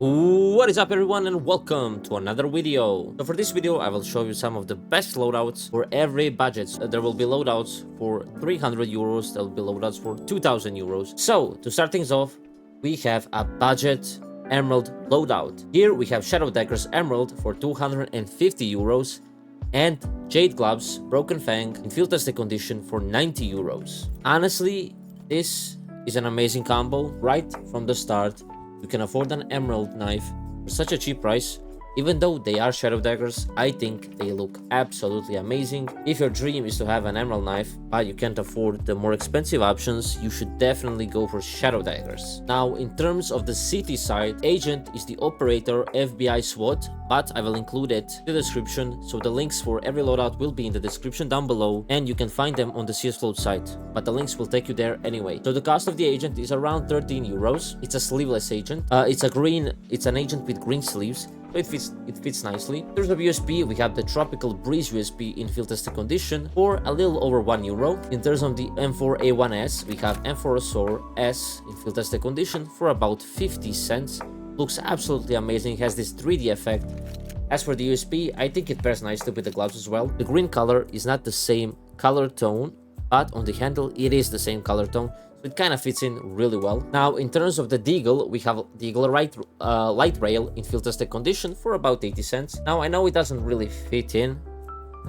What is up everyone and welcome to another video. So for this video I will show you some of the best loadouts for every budget. There will be loadouts for 300 euros, there will be loadouts for 2000 euros. So to start things off, we have a budget emerald loadout. Here we have Shadow Dagger's emerald for 250 euros and Jade Gloves Broken Fang in field tested condition for 90 euros. Honestly, this is an amazing combo right from the start. You can afford an emerald knife for such a cheap price. Even though they are shadow daggers, I think they look absolutely amazing. If your dream is to have an emerald knife, but you can't afford the more expensive options, you should definitely go for shadow daggers. Now, in terms of the city side, Agent is the operator FBI SWAT, but I will include it in the description, so the links for every loadout will be in the description down below, and you can find them on the CS Float site, but the links will take you there anyway. So the cost of the agent is around 13 euros. It's a sleeveless agent. It's an agent with green sleeves. So it fits nicely. In terms of USP, we have the Tropical Breeze USP in field tested condition for a little over 1 euro. In terms of the M4A1S, we have M4 S in field tested condition for about 50 cents. Looks absolutely amazing, has this 3D effect. As for the USP, I think it pairs nicely with the gloves as well. The green color is not the same color tone, but on the handle it is the same color tone. It kind of fits in really well. Now, in terms of the Deagle, we have the Deagle light rail in field tested condition for about 80 cents. Now, I know it doesn't really fit in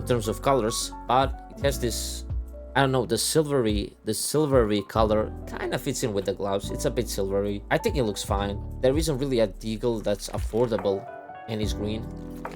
terms of colors, but it has this, I don't know, the silvery color kind of fits in with the gloves. It's a bit silvery. I think it looks fine. There isn't really a Deagle that's affordable and is green.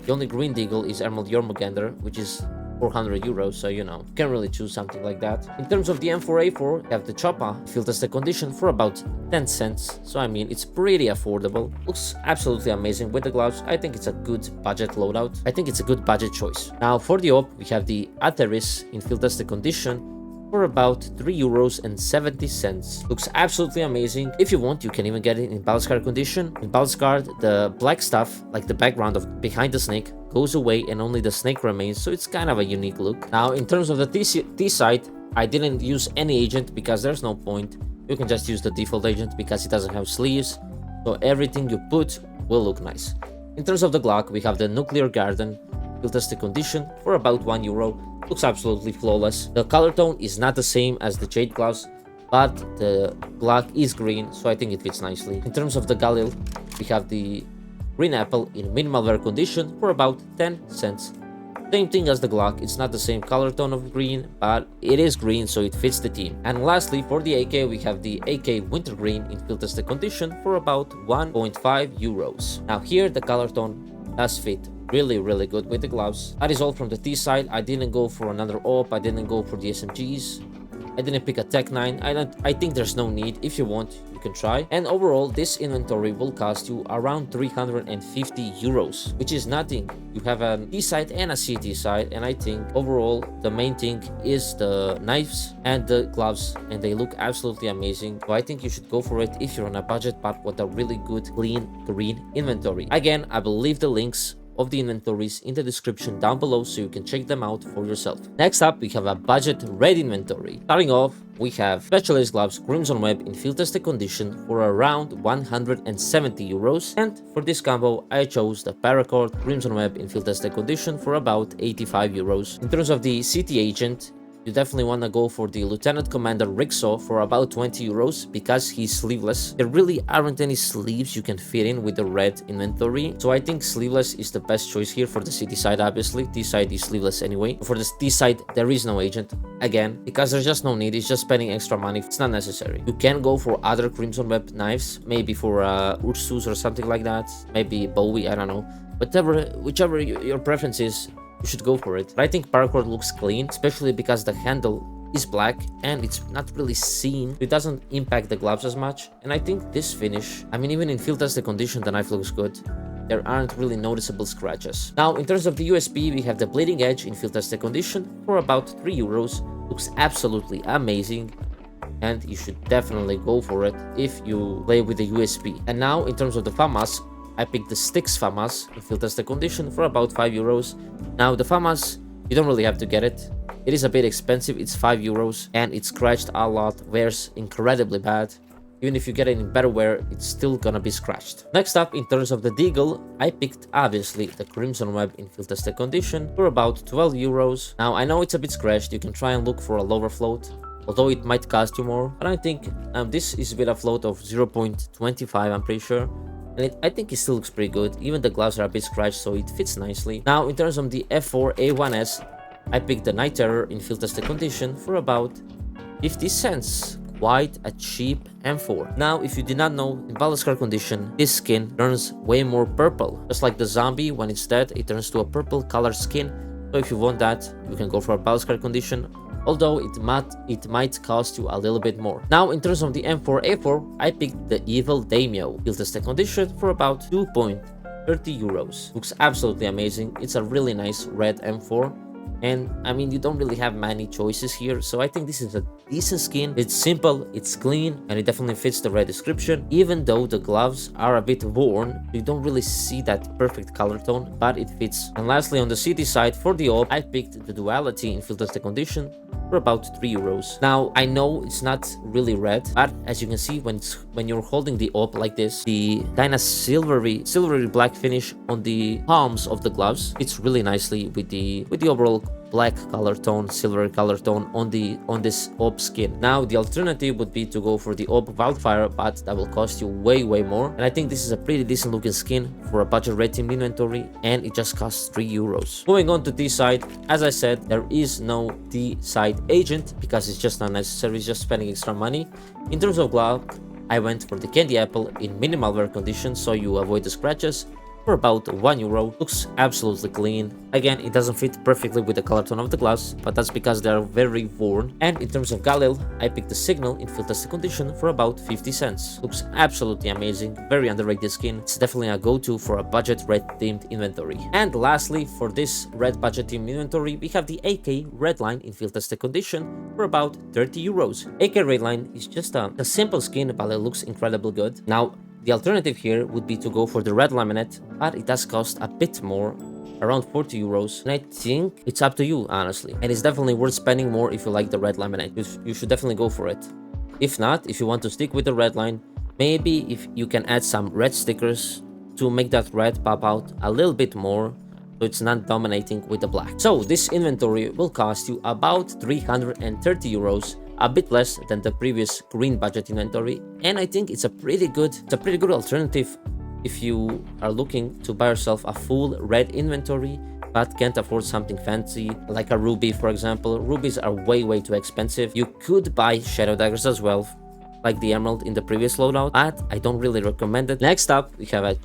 The only green Deagle is Emerald Jormungandr, which is 400 euros, so you can't really choose something like that. In terms of the M4A4, we have the Choppa field tested condition for about 10 cents, so I mean it's pretty affordable. Looks absolutely amazing with the gloves. I think it's a good budget loadout. I think it's a good budget choice. Now for the op, we have the Atheris in field tested condition for about 3 euros and 70 cents. Looks absolutely amazing. If you want, you can even get it in Balscard condition. In Balscard, the black stuff, like the background of behind the snake, goes away and only the snake remains, so it's kind of a unique look. Now, in terms of the T side, I didn't use any agent because there's no point. You can just use the default agent because it doesn't have sleeves, so everything you put will look nice. In terms of the Glock, we have the Nuclear Garden field tested condition for about 1 euro. Looks absolutely flawless. The color tone is not the same as the Jade Gloves, but the Glock is green, so I think it fits nicely. In terms of the Galil, we have the Green Apple in minimal wear condition for about 10 cents. Same thing as the Glock, it's not the same color tone of green, but it is green, so it fits the theme. And lastly, for the AK, we have the AK Wintergreen in field tested condition for about 1.5 euros. Now here, the color tone does fit really good with the gloves. That is all from the T side. I didn't go for another op, I didn't go for the SMGs, I didn't pick a Tech 9. I think there's no need. If you want, you can try. And overall, this inventory will cost you around 350 euros, which is nothing. You have an E side and a CT side, and I think overall the main thing is the knives and the gloves, and they look absolutely amazing. So I think you should go for it if you're on a budget but with a really good clean green inventory. Again, I will leave the links of the inventories in the description down below so you can check them out for yourself. Next up, we have a budget red inventory. Starting off, we have Specialist Gloves Crimson Web in field tested condition for around 170 euros. And for this combo, I chose the Paracord Crimson Web in field tested condition for about 85 euros. In terms of the CT agent, you definitely want to go for the Lieutenant Commander Ricksaw for about 20 euros because he's sleeveless. There really aren't any sleeves you can fit in with the red inventory, so I think sleeveless is the best choice here for the CT side. Obviously, T side is sleeveless anyway. For the T side, there is no agent, again, because there's just no need. It's just spending extra money. It's not necessary. You can go for other Crimson Web knives, maybe for Ursus or something like that, maybe Bowie, I don't know. Whichever your preference is, you should go for it. But I think Paracord looks clean, especially because the handle is black and it's not really seen. It doesn't impact the gloves as much. And I think this finish, I mean, even in field tested condition, the knife looks good. There aren't really noticeable scratches. Now, in terms of the USP, we have the Bleeding Edge in field tested condition for about 3 euros. Looks absolutely amazing, and you should definitely go for it if you play with the USP. And now, in terms of the FAMAS, I picked the Styx FAMAS in field tested condition for about 5 euros. Now the FAMAS, you don't really have to get it. It is a bit expensive, it's 5 euros and it's scratched a lot, wears incredibly bad. Even if you get it in better wear, it's still gonna be scratched. Next up, in terms of the deagle, I picked obviously the Crimson Web in field tested condition for about 12 euros. Now I know it's a bit scratched, you can try and look for a lower float, although it might cost you more, but I think this is with a float of 0.25, I'm pretty sure. And I think it still looks pretty good. Even the gloves are a bit scratched, so it fits nicely. Now, in terms of the F4A1S, I picked the Night Terror in field tested condition for about 50 cents. Quite a cheap M4. Now, if you did not know, in Valescar condition, this skin turns way more purple. Just like the zombie, when it's dead, it turns to a purple colored skin. So if you want that, you can go for a Valescar condition, although it might cost you a little bit more. Now, in terms of the M4A4, I picked the Evil Daimyo field tested condition for about 2.30 euros. Looks absolutely amazing. It's a really nice red M4. And I mean, you don't really have many choices here, so I think this is a decent skin. It's simple, it's clean, and it definitely fits the red description. Even though the gloves are a bit worn, you don't really see that perfect color tone, but it fits. And lastly, on the city side, for the AWP, I picked the Duality in field tested condition for about 3 euros. Now, I know it's not really red, but as you can see, when you're holding the AWP like this, the kind of silvery black finish on the palms of the gloves fits really nicely with the overall black color tone, silver color tone on this AWP skin. Now, the alternative would be to go for the AWP Wildfire, but that will cost you way more. And I think this is a pretty decent looking skin for a budget red team inventory, and it just costs 3 euros. Moving on to this side, as I said, there is no D-side agent because it's just not necessary, it's just spending extra money. In terms of glove, I went for the Candy Apple in minimal wear condition, so you avoid the scratches, for about 1 euro. Looks absolutely clean. Again, it doesn't fit perfectly with the color tone of the gloves, but that's because they are very worn. And in terms of Galil, I picked the Signal in field tested condition for about 50 cents. Looks absolutely amazing, very underrated skin. It's definitely a go-to for a budget red themed inventory. And lastly, for this red budget themed inventory, we have the AK Redline in field tested condition for about 30 euros. AK Redline is just a simple skin, but it looks incredibly good. Now, the alternative here would be to go for the red laminate, but it does cost a bit more, around 40 euros. And I think it's up to you, honestly. And it's definitely worth spending more if you like the red laminate. You should definitely go for it. If not, if you want to stick with the red line, maybe if you can add some red stickers to make that red pop out a little bit more, so it's not dominating with the black. So this inventory will cost you about 330 euros, a bit less than the previous green budget inventory, and I think it's a pretty good alternative if you are looking to buy yourself a full red inventory but can't afford something fancy like a ruby, for example. Rubies are way too expensive. You could buy shadow daggers as well, like the emerald in the previous loadout, but I don't really recommend it. Next up, we have a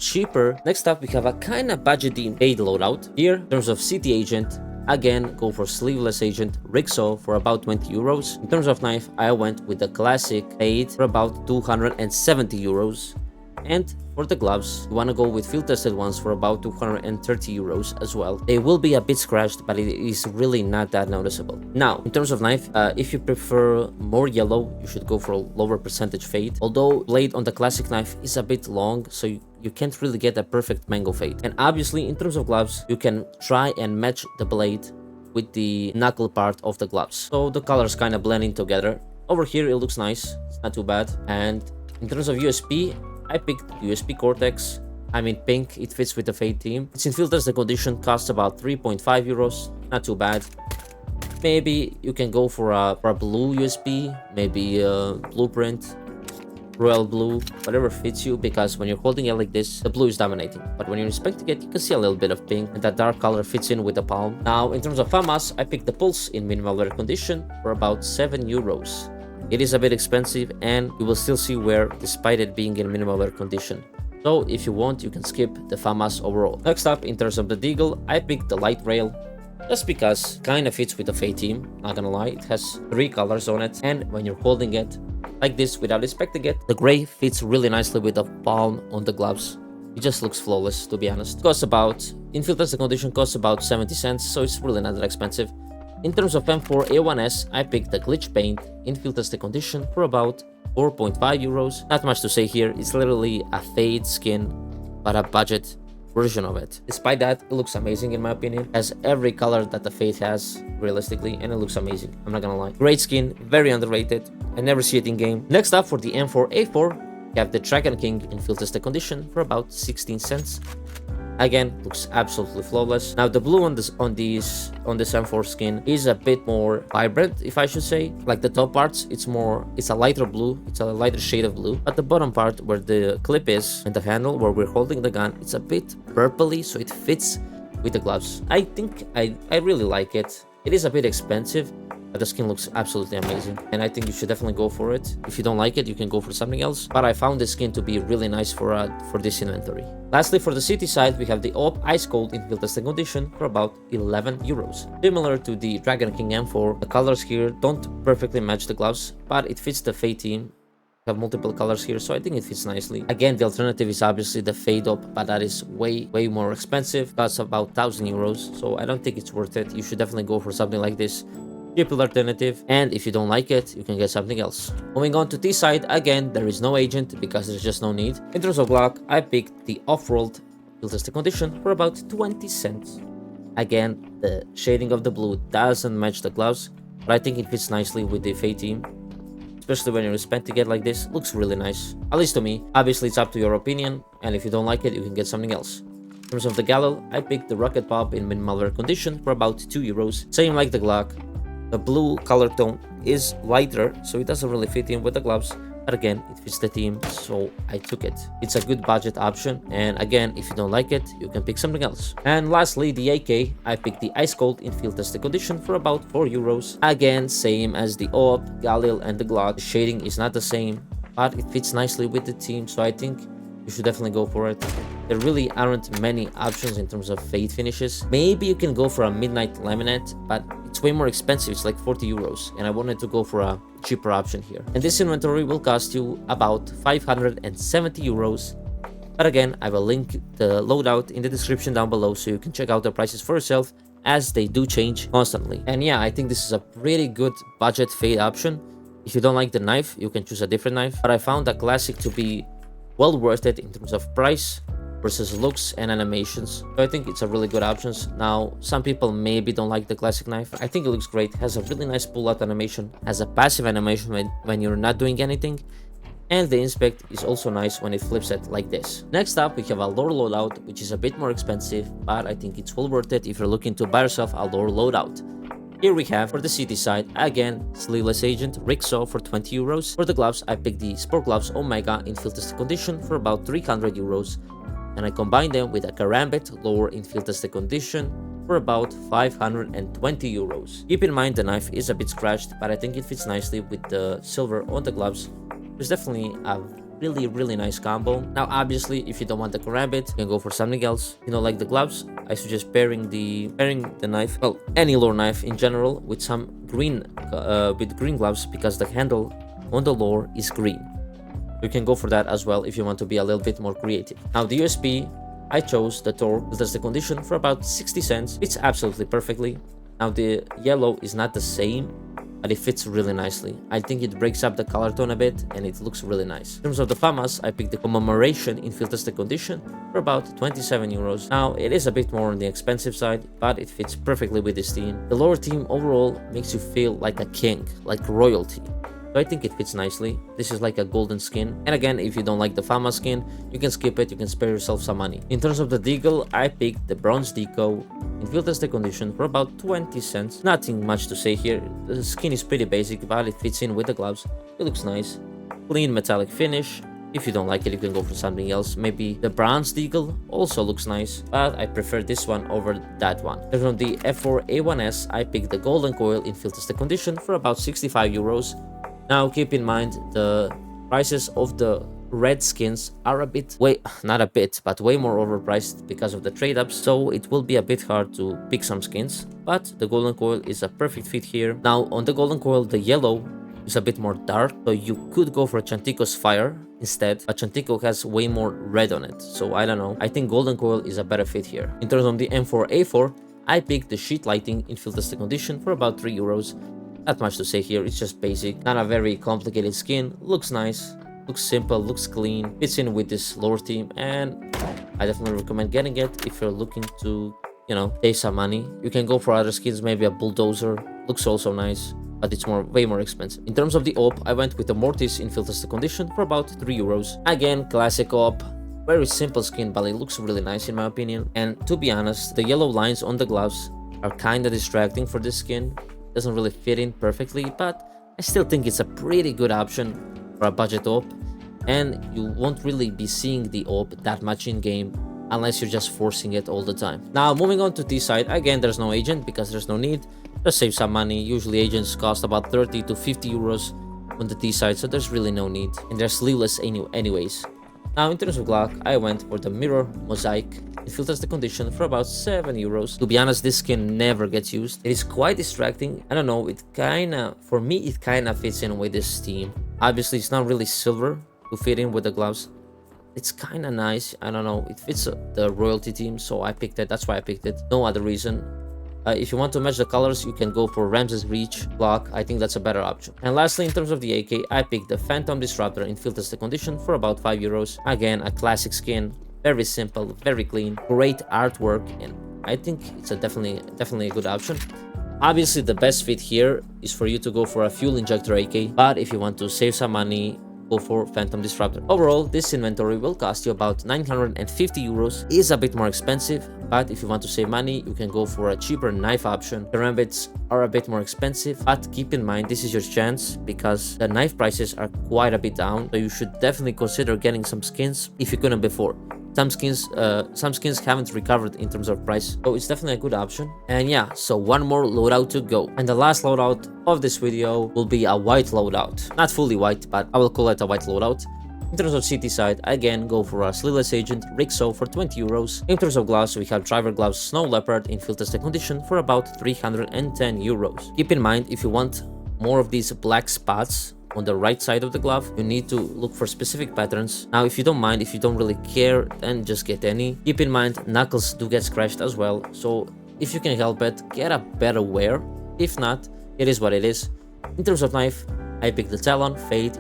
kind of budget-y paid loadout. Here, in terms of city agent, again, go for sleeveless agent Rixo for about 20 euros. In terms of knife, I went with the classic paid for about 270 euros. And for the gloves, you want to go with field tested ones for about 230 euros as well. They will be a bit scratched, but it is really not that noticeable. Now, in terms of knife, if you prefer more yellow, you should go for a lower percentage fade. Although blade on the classic knife is a bit long, so you can't really get a perfect mango fade. And obviously, in terms of gloves, you can try and match the blade with the knuckle part of the gloves, so the colors kind of blend in together. Over here, it looks nice, it's not too bad. And in terms of USP, I picked USP Cortex. I mean pink, it fits with the Fade team. It's in field tested condition, costs about 3.5 euros, not too bad. Maybe you can go for a blue USP, maybe Blueprint, Royal Blue, whatever fits you, because when you're holding it like this, the blue is dominating. But when you're inspecting it, you can see a little bit of pink, and that dark color fits in with the palm. Now, in terms of FAMAS, I picked the Pulse in minimal wear condition for about 7 euros. It is a bit expensive, and you will still see wear despite it being in minimal wear condition. So if you want, you can skip the FAMAS overall. Next up, in terms of the deagle, I picked the Light Rail, just because kind of fits with the Fade team, not gonna lie. It has 3 colors on it, and when you're holding it like this without inspecting it, the gray fits really nicely with the palm on the gloves. It just looks flawless, to be honest. Costs about, in field tested condition, costs about 70 cents, so it's really not that expensive. In terms of M4A1S, I picked the Glitch Paint in field tested condition for about 4.5 euros. Not much to say here, it's literally a fade skin, but a budget version of it. Despite that, it looks amazing in my opinion. It has every color that the Fate has, realistically, and it looks amazing. I'm not gonna lie. Great skin, very underrated. I never see it in game. Next up, for the M4A4, we have the Dragon King in field tested condition for about 16 cents. Again, looks absolutely flawless. Now the blue on this M4 skin is a bit more vibrant, if I should say. Like the top parts, it's a lighter blue, it's a lighter shade of blue. But the bottom part where the clip is and the handle where we're holding the gun, it's a bit purpley, so it fits with the gloves. I think I really like it. It is a bit expensive, but the skin looks absolutely amazing, and I think you should definitely go for it. If you don't like it, you can go for something else, but I found this skin to be really nice for this inventory. Lastly, for the city side, we have the AWP Ice Cold in field testing condition for about 11 euros. Similar to the Dragon King M4, the colors here don't perfectly match the gloves, but it fits the Fate team. We have multiple colors here, so I think it fits nicely. Again, the alternative is obviously the Fade AWP, but that is way more expensive. That's about 1,000 euros, so I don't think it's worth it. You should definitely go for something like this. Cheaper alternative, and if you don't like it, you can get something else. Moving on to T side, again, there is no agent because there's just no need. In terms of Glock, I picked the off-world field tested condition for about 20 cents. Again, the shading of the blue doesn't match the gloves, but I think it fits nicely with the Fate team. Especially when you're expecting it like this, looks really nice. At least to me. Obviously, it's up to your opinion, and if you don't like it, you can get something else. In terms of the Galil, I picked the Rocket Pop in mid-malware condition for about 2 euros. Same like the Glock. The blue color tone is lighter, so it doesn't really fit in with the gloves, but again, it fits the team, so I took it. It's a good budget option, and again, if you don't like it, you can pick something else. And lastly, the AK, I picked the Ice Cold in field tested condition for about 4 euros. Again, same as the AWP, Galil, and the Glock. The shading is not the same, but it fits nicely with the team, so I think you should definitely go for it. There really aren't many options in terms of Fade finishes. Maybe you can go for a Midnight Laminate, but it's way more expensive. It's like 40 euros, and I wanted to go for a cheaper option here. And this inventory will cost you about 570 euros. But again, I will link the loadout in the description down below so you can check out the prices for yourself, as they do change constantly. And yeah, I think this is a pretty good budget Fade option. If you don't like the knife, you can choose a different knife, but I found the Classic to be well worth it in terms of price versus looks and animations. So I think it's a really good option. Now, some people maybe don't like the Classic knife. I think it looks great, has a really nice pull-out animation, has a passive animation when you're not doing anything, and the inspect is also nice when it flips it like this. Next up, we have a lore loadout, which is a bit more expensive, but I think it's well worth it if you're looking to buy yourself a lore loadout. Here we have, for the city side, again, Sleeveless Agent, Rixo for 20 euros. For the gloves, I picked the Sport Gloves Omega in field tested condition for about 300 euros. And I combined them with a Karambit Lore in field tested condition for about 520 euros. Keep in mind the knife is a bit scratched, but I think it fits nicely with the silver on the gloves. It's definitely a really nice combo. Now obviously, if you don't want the Karambit, you can go for something else. You know, like the gloves, I suggest pairing the knife, well, any lore knife in general, with some green gloves, because the handle on the lore is green. You can go for that as well if you want to be a little bit more creative. Now the USP, I chose the Tor field tested condition for about 60 cents. It's absolutely perfectly. Now the yellow is not the same, but it fits really nicely. I think it breaks up the color tone a bit, and it looks really nice. In terms of the FAMAS, I picked the Commemoration in field tested condition for about 27 euros. Now, it is a bit more on the expensive side, but it fits perfectly with this team. The lore team overall makes you feel like a king, like royalty. So I think it fits nicely. This is like a golden skin. And again, if you don't like the Fama skin, you can skip it, you can spare yourself some money. In terms of the deagle, I picked the bronze deco in field tested condition for about 20 cents. Nothing much to say here. The skin is pretty basic, but it fits in with the gloves. It looks nice. Clean metallic finish. If you don't like it, you can go for something else. Maybe the bronze deagle also looks nice, but I prefer this one over that one. Then from the F4A1S, I picked the golden coil in field tested condition for about 65 euros. Now keep in mind the prices of the red skins are not a bit, but way more overpriced because of the trade-ups, so it will be a bit hard to pick some skins, but the golden coil is a perfect fit here. Now on the golden coil, the yellow is a bit more dark, so you could go for Chantico's Fire instead, but Chantico has way more red on it, so I don't know. I think golden coil is a better fit here. In terms of the M4A4, I picked the sheet lighting in field tested condition for about 3 euros. Not much to say here, it's just basic, not a very complicated skin, looks nice, looks simple, looks clean, fits in with this lore team, and I definitely recommend getting it if you're looking to, you know, save some money. You can go for other skins, maybe a bulldozer. Looks also nice, but it's way more expensive. In terms of the op, I went with the Mortis in field tested condition for about 3 euros. Again, classic op. Very simple skin, but it looks really nice in my opinion. And to be honest, the yellow lines on the gloves are kind of distracting for this skin. Doesn't really fit in perfectly, but I still think it's a pretty good option for a budget op. And you won't really be seeing the op that much in game unless you're just forcing it all the time. Now, moving on to T side, again, there's no agent because there's no need. Just save some money. Usually agents cost about 30 to 50 euros on the T side, so there's really no need. And they're sleeveless anyways. Now, in terms of Glock, I went for the Mirror Mosaic. It filters the condition for about 7 euros. To be honest, this skin never gets used. It is quite distracting. I don't know, for me, it kinda fits in with this theme. Obviously, it's not really silver to fit in with the gloves. It's kinda nice. I don't know, it fits the royalty team, so I picked it. That's why I picked it. No other reason. If you want to match the colors, you can go for Ramses Reach Glock. I think that's a better option. And lastly, in terms of the AK, I picked the Phantom Disruptor in field tested condition for about 5 euros. Again, a classic skin. Very simple, very clean, great artwork, and I think it's definitely a good option. Obviously, the best fit here is for you to go for a fuel injector AK, but if you want to save some money, go for Phantom Disruptor. Overall, this inventory will cost you about 950 euros. It is a bit more expensive, but if you want to save money, you can go for a cheaper knife option. The Karambits are a bit more expensive, but keep in mind this is your chance because the knife prices are quite a bit down, so you should definitely consider getting some skins if you couldn't before. Some skins haven't recovered in terms of price, so it's definitely a good option. And yeah, so one more loadout to go, and the last loadout of this video will be a white loadout. Not fully white, but I will call it a white loadout. In terms of city side, again go for a sleeveless agent Rixo for 20 euros. In terms of gloves, we have driver gloves Snow Leopard in field tested condition for about 310 euros. Keep in mind, if you want more of these black spots on the right side of the glove, you need to look for specific patterns. Now, if you don't mind, if you don't really care, then just get any. Keep in mind, knuckles do get scratched as well, so if you can help it, get a better wear. If not, it is what it is. In terms of knife, I picked the Talon Fade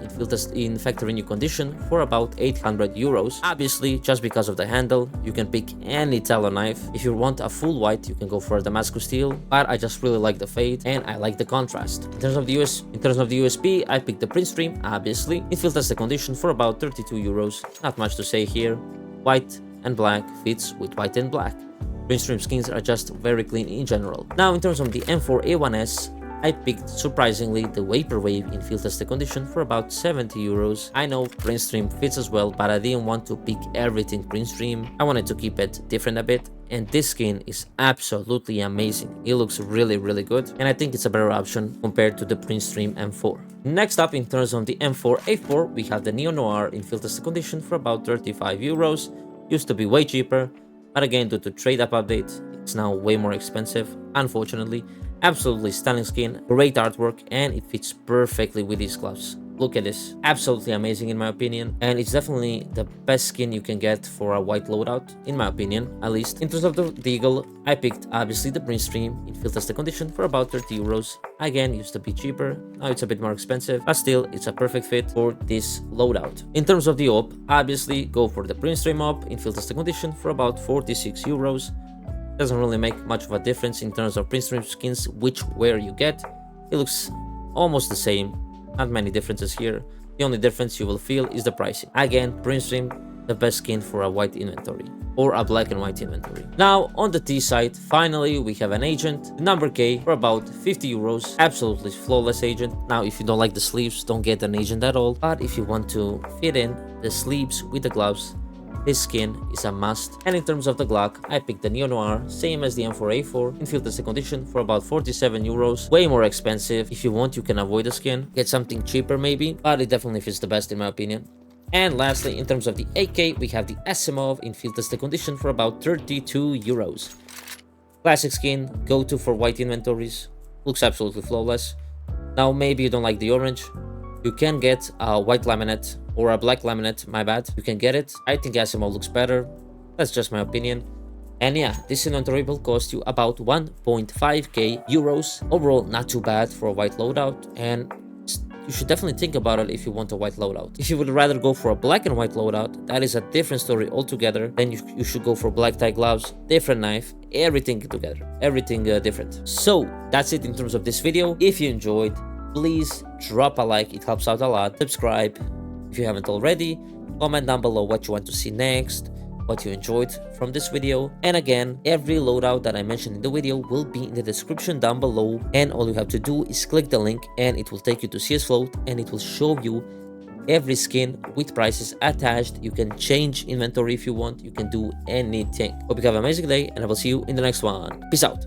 in factory new condition for about 800 euros. Obviously, just because of the handle, you can pick any Talon knife. If you want a full white, you can go for a Damascus Steel, but I just really like the Fade and I like the contrast. In terms of the USP, I picked the Print Stream, obviously. It filters the condition for about 32 euros. Not much to say here. White and black fits with white and black. Print Stream skins are just very clean in general. Now, in terms of the M4A1S, I picked, surprisingly, the Vaporwave in field tested condition for about 70 euros. I know Print Stream fits as well, but I didn't want to pick everything Print Stream. I wanted to keep it different a bit, and this skin is absolutely amazing. It looks really good, and I think it's a better option compared to the Print Stream M4. Next up, in terms of the M4A4, we have the Neo Noir in field tested condition for about 35 euros. Used to be way cheaper, but again, due to trade up update, it's now way more expensive, unfortunately. Absolutely stunning skin, great artwork, and it fits perfectly with these gloves. Look at this, absolutely amazing in my opinion, and it's definitely the best skin you can get for a white loadout, in my opinion, at least. In terms of the Deagle, I picked obviously the Print Stream in field tested condition for about 30 euros. Again, used to be cheaper, now it's a bit more expensive, but still, it's a perfect fit for this loadout. In terms of the op, obviously go for the Print Stream op in field tested condition for about 46 euros. Doesn't really make much of a difference in terms of Print Stream skins, which wear you get. It looks almost the same, not many differences here. The only difference you will feel is the pricing. Again, Print Stream, the best skin for a white inventory, or a black and white inventory. Now, on the T side, finally we have an agent, number K, for about 50 euros. Absolutely flawless agent. Now, if you don't like the sleeves, don't get an agent at all. But if you want to fit in the sleeves with the gloves, this skin is a must. And in terms of the Glock, I picked the Neo Noir, same as the M4A4, in field tested condition for about 47 euros. Way more expensive. If you want, you can avoid the skin, get something cheaper maybe, but it definitely fits the best in my opinion. And lastly, in terms of the AK, we have the Asimov in field tested condition for about 32 euros. Classic skin, go-to for white inventories, looks absolutely flawless. Now, maybe you don't like the orange, you can get a white laminate or a black laminate, my bad. You can get it. I think Asimov looks better. That's just my opinion. And yeah, this inventory will cost you about 1.5k euros. Overall, not too bad for a white loadout. And you should definitely think about it if you want a white loadout. If you would rather go for a black and white loadout, that is a different story altogether. Then you should go for black tie gloves, different knife, everything together, everything different. So that's it in terms of this video. If you enjoyed, please drop a like, it helps out a lot. Subscribe if you haven't already. Comment down below what you want to see next, what you enjoyed from this video. And again, every loadout that I mentioned in the video will be in the description down below, and all you have to do is click the link and it will take you to CS Float, and it will show you every skin with prices attached. You can change inventory if you want, you can do anything. Hope you have an amazing day, and I will see you in the next one. Peace out.